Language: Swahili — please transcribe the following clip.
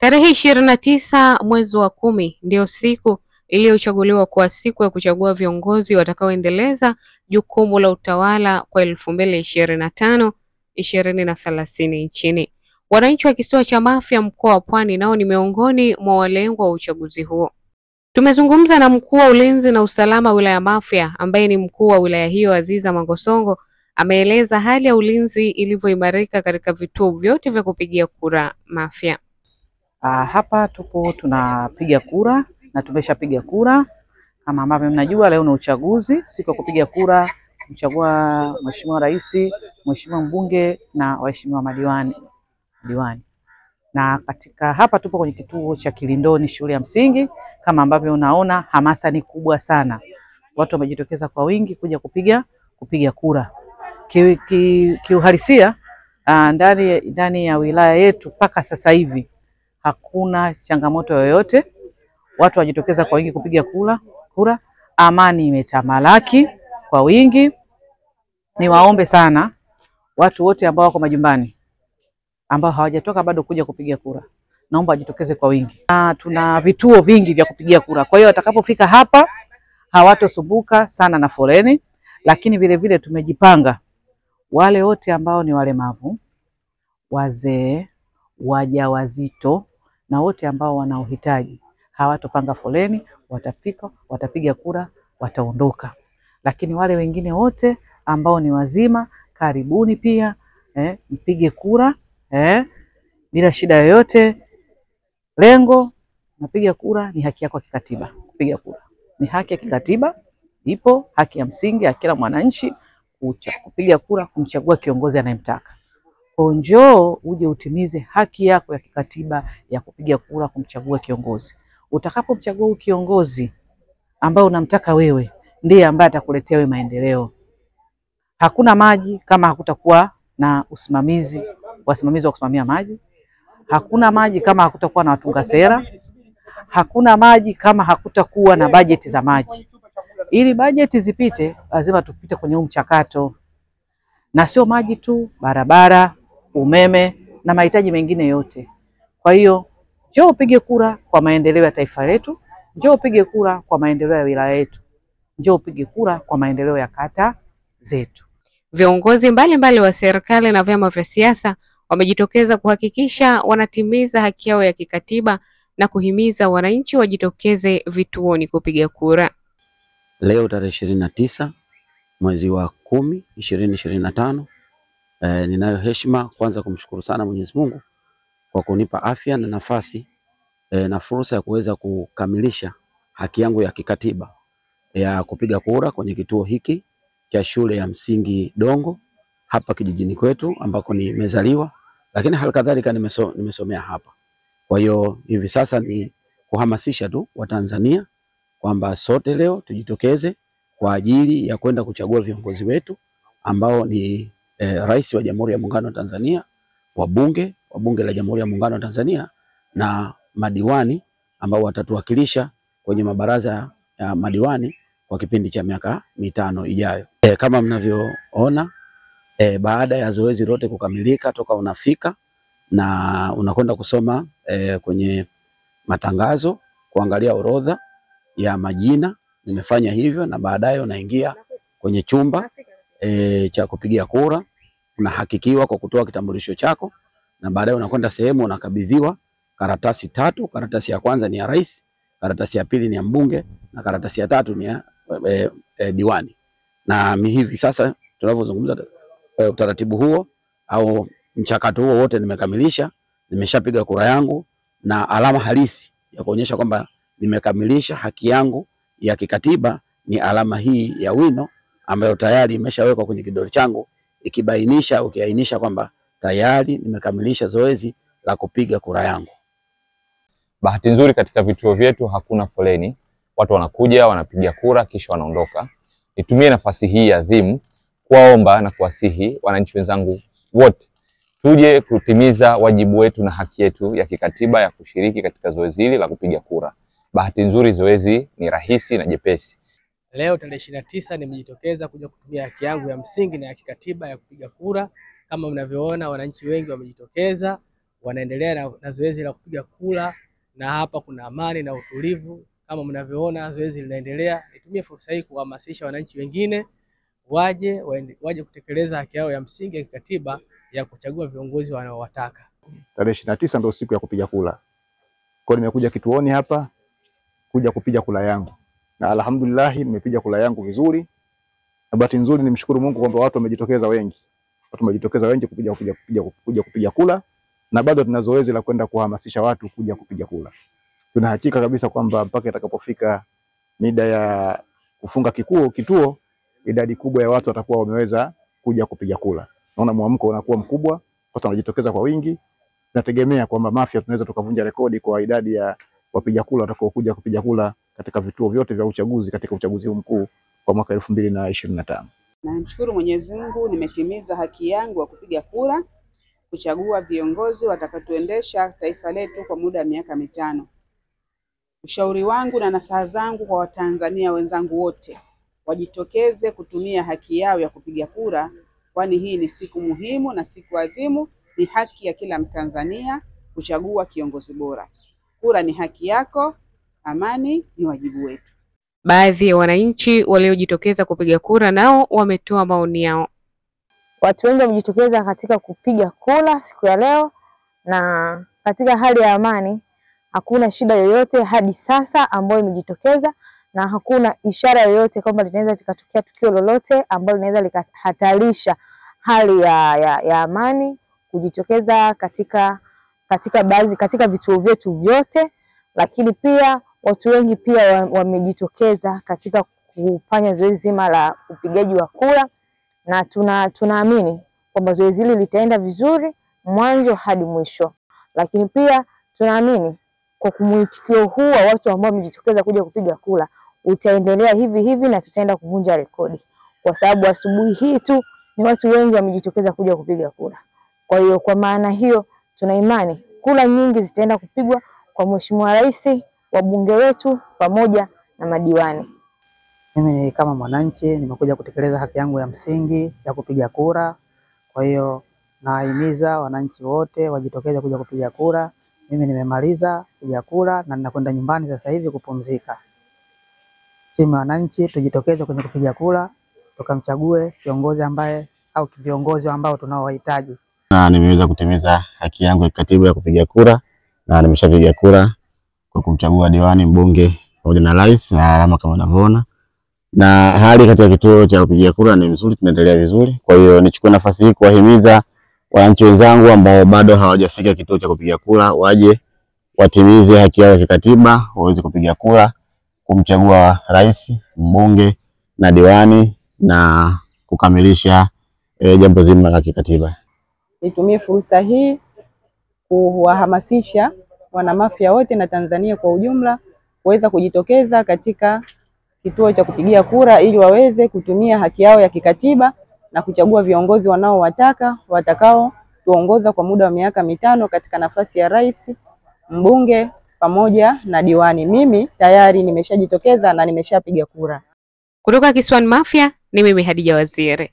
Tarehe 29 mwezi wa 10 ndio siku iliyochaguliwa kuwa siku ya kuchagua viongozi watakaoendeleza jukumu la utawala kwa 2025-2030 nchini. Wananchi wa kisiwa cha Mafia mkoa wa Pwani nao ni miongoni mwa walengwa wa uchaguzi huo. Tumezungumza na mkuu wa ulinzi na usalama wilaya Mafia ambaye ni mkuu wa wilaya hiyo Aziza Mangosongo. Ameeleza hali ya ulinzi ilivyoimarika katika vituo vyote vya kupigia kura Mafia. Hapa tupo tunapiga kura na tumeshapiga kura. Kama ambavyo mnajua, leo ni uchaguzi, siku ya kupiga kura kumchagua mheshimiwa rais, mheshimiwa mbunge na waheshimiwa madiwani. Na katika hapa tupo kwenye kituo cha Kilindoni shule ya msingi. Kama ambavyo unaona, hamasa ni kubwa sana. Watu wamejitokeza kwa wingi kuja kupiga kura. Kiuhalisia ndani ya wilaya yetu mpaka sasa hivi hakuna changamoto yoyote. Watu wajitokeza kwa wingi kupiga kura. Amani imetamalaki kwa wingi. Niwaombe sana watu wote ambao wako majumbani ambao hawajatoka bado kuja kupiga kura, naomba wajitokeze kwa wingi. Tuna vituo vingi vya kupigia kura. Kwa hiyo watakapofika hapa hawatosumbuka sana na foleni, lakini vile vile tumejipanga wale wote ambao ni walemavu, wazee, wajawazito na wote ambao wana uhitaji hawatopanga foleni, watafika, watapiga kura, wataondoka. Lakini wale wengine wote ambao ni wazima, karibuni pia mpige kura bila shida yoyote. Lengo napiga kura ni haki yako kikatiba. Kupiga kura ni haki ya kikatiba, ipo haki ya msingi ya kila mwananchi kupiga kura kumchagua kiongozi anayemtaka. Kwa njoo uje utimize haki yako ya kikatiba ya kupiga kura kumchagua kiongozi. Utakapomchagua kiongozi ambao unamtaka wewe, ndiye ambaye atakuletea wewe maendeleo. Hakuna maji kama hakutakuwa na wasimamizi wa kusimamia maji. Hakuna maji kama hakutakuwa na watunga sera. Hakuna maji kama hakutakuwa na bajeti za maji. Ili bajeti zipite, lazima tupite kwenye mchakato. Na sio maji tu, barabara, umeme na mahitaji mengine yote. Kwa hiyo njoo upige kura kwa maendeleo ya taifa letu, njoo upige kura kwa maendeleo ya wilaya yetu, njoo upige kura kwa maendeleo ya kata zetu. Viongozi mbalimbali wa serikali na vyama vya siasa wamejitokeza kuhakikisha wanatimiza haki yao ya kikatiba na kuhimiza wananchi wajitokeze vituoni kupiga kura. Leo tarehe 29 mwezi wa 10 2025, ninayo heshima kwanza kumshukuru sana Mwenyezi Mungu kwa kunipa afya na nafasi na fursa ya kuweza kukamilisha haki yangu ya kikatiba ya kupiga kura kwenye kituo hiki cha shule ya msingi Dongo hapa kijijini kwetu ambako nimezaliwa, lakini halikadhalika nimesomea hapa. Kwa hiyo hivi sasa ni kuhamasisha tu Watanzania kwamba sote leo tujitokeze kwa ajili ya kwenda kuchagua viongozi wetu ambao ni Rais wa Jamhuri ya Muungano wa Tanzania, wabunge wa Bunge la Jamhuri ya Muungano wa Tanzania na madiwani ambao watatuwakilisha kwenye mabaraza ya madiwani kwa kipindi cha miaka 5 ijayo. Kama mnavyoona, baada ya zoezi lote kukamilika, toka unafika na unakwenda kusoma kwenye matangazo, kuangalia orodha ya majina, nimefanya hivyo, na baadaye unaingia kwenye chumba cha kupigia kura, unahakikiwa kwa kutoa kitambulisho chako, na baadaye unakwenda sehemu unakabidhiwa karatasi 3. Karatasi ya kwanza ni ya rais, karatasi ya pili ni ya mbunge na karatasi ya 3 ni ya diwani. Na hivi sasa tunavyozungumza, utaratibu huo au mchakato huo wote nimekamilisha. Nimeshapiga kura yangu na alama halisi ya kuonyesha kwamba nimekamilisha haki yangu ya kikatiba ni alama hii ya wino ambayo tayari imeshawekwa kwenye kidole changu, ukiainisha kwamba tayari nimekamilisha zoezi la kupiga kura yangu. Bahati nzuri katika vituo vyetu hakuna foleni. Watu wanakuja, wanapiga kura kisha wanaondoka. Nitumie nafasi hii adhimu kuwaomba na kuwasihi wananchi wenzangu wote tuje kutimiza wajibu wetu na haki yetu ya kikatiba ya kushiriki katika zoezi hili la kupiga kura. Bahati nzuri zoezi ni rahisi na jepesi. Leo tarehe 29 nimejitokeza kuja kutumia haki yangu ya msingi na ya kikatiba ya kupiga kura. Kama mnavyoona, wananchi wengi wamejitokeza wanaendelea na zoezi la kupiga kura, na hapa kuna amani na utulivu kama mnavyoona zoezi linaendelea. Nitumie fursa hii kuhamasisha wananchi wengine waje kutekeleza haki yao ya msingi ya kikatiba ya kuchagua viongozi wanaowataka. Tarehe 29 ndio siku ya kupiga kura. Kwa hiyo nimekuja kituoni hapa kuja kupiga kura yangu. Na alhamdulillah nimepiga kura yangu vizuri. Na bahati nzuri nimshukuru Mungu kwamba watu wamejitokeza wengi. Watu wamejitokeza wengi kupiga kura, na bado tuna zoezi la kwenda kuhamasisha watu kuja kupiga kura. Tuna hakika kabisa kwamba mpaka itakapofika mida ya kufunga kituo, idadi kubwa ya watu watakuwa wameweza kuja kupiga kura. Naona mwamko unakuwa mkubwa, watu wanajitokeza kwa wingi. Nategemea kwamba Mafia tunaweza tukavunja rekodi kwa idadi ya wapiga kura watakao kuja kupiga kura katika vituo vyote vya uchaguzi katika uchaguzi huu mkuu kwa mwaka 2025. Namshukuru Mwenyezi Mungu nimetimiza haki yangu ya kupiga kura, kuchagua viongozi watakatuendesha taifa letu kwa muda wa miaka 5. Ushauri wangu na nasaha zangu kwa Watanzania wenzangu wote, wajitokeze kutumia haki yao ya kupiga kura, kwani hii ni siku muhimu na siku adhimu. Ni haki ya kila Mtanzania kuchagua kiongozi bora. Kura ni haki yako, amani ni wajibu wetu. Baadhi ya wananchi waliojitokeza kupiga kura nao wametoa maoni yao. Watu wengi wamejitokeza katika kupiga kura siku ya leo, na katika hali ya amani. Hakuna shida yoyote hadi sasa ambayo imejitokeza, na hakuna ishara yoyote kwamba linaweza likatokea tukio lolote ambalo linaweza likahatarisha hali ya amani kujitokeza katika vituo vyetu vyote. Lakini pia watu wengi pia wamejitokeza katika kufanya zoezi zima la upigaji wa kura, na tunaamini kwamba zoezi hili litaenda vizuri mwanzo hadi mwisho. Lakini pia tunaamini kwa kumuitikio huu wa watu ambao wamejitokeza kuja kupiga kura utaendelea hivi na tutaenda kuvunja rekodi, kwa sababu asubuhi hii tu ni watu wengi wamejitokeza kuja kupiga kura. Kwa hiyo kwa maana hiyo tuna imani kura nyingi zitaenda kupigwa kwa Mheshimiwa Rais, wabunge wetu pamoja na madiwani. Mimi kama mwananchi nimekuja kutekeleza haki yangu ya msingi ya kupiga kura. Kwa hiyo nahimiza wananchi wote wajitokeze kuja kupiga kura. Mimi nimemaliza kupiga kura na ninakwenda nyumbani sasa hivi kupumzika. Timu ya wananchi tujitokeze kwenye kupiga kura, tukamchague kiongozi au viongozi ambao tunaowahitaji. Na nimeweza kutimiza haki yangu ya kikatiba ya kupiga kura, na nimeshapiga kura kwa kumchagua diwani, mbunge pamoja na rais, na alama kama unavyoona. Na hali katika kituo cha kupiga kura ni nzuri, tunaendelea vizuri. Kwa hiyo nichukue nafasi hii kuwahimiza wananchi wenzangu ambao bado hawajafika kituo cha kupiga kura waje watimize haki yao ya kikatiba, waweze kupiga kura kumchagua rais, mbunge na diwani na kukamilisha jambo zima la kikatiba. Nitumie fursa hii kuwahamasisha wana Mafia wote na Tanzania kwa ujumla kuweza kujitokeza katika kituo cha kupigia kura ili waweze kutumia haki yao ya kikatiba na kuchagua viongozi wanaowataka watakao tuongoza kwa muda wa miaka 5 katika nafasi ya rais, mbunge pamoja na diwani. Mimi tayari nimeshajitokeza na nimeshapiga kura. Kutoka Kisiwani Mafia ni mimi Hadija Waziri.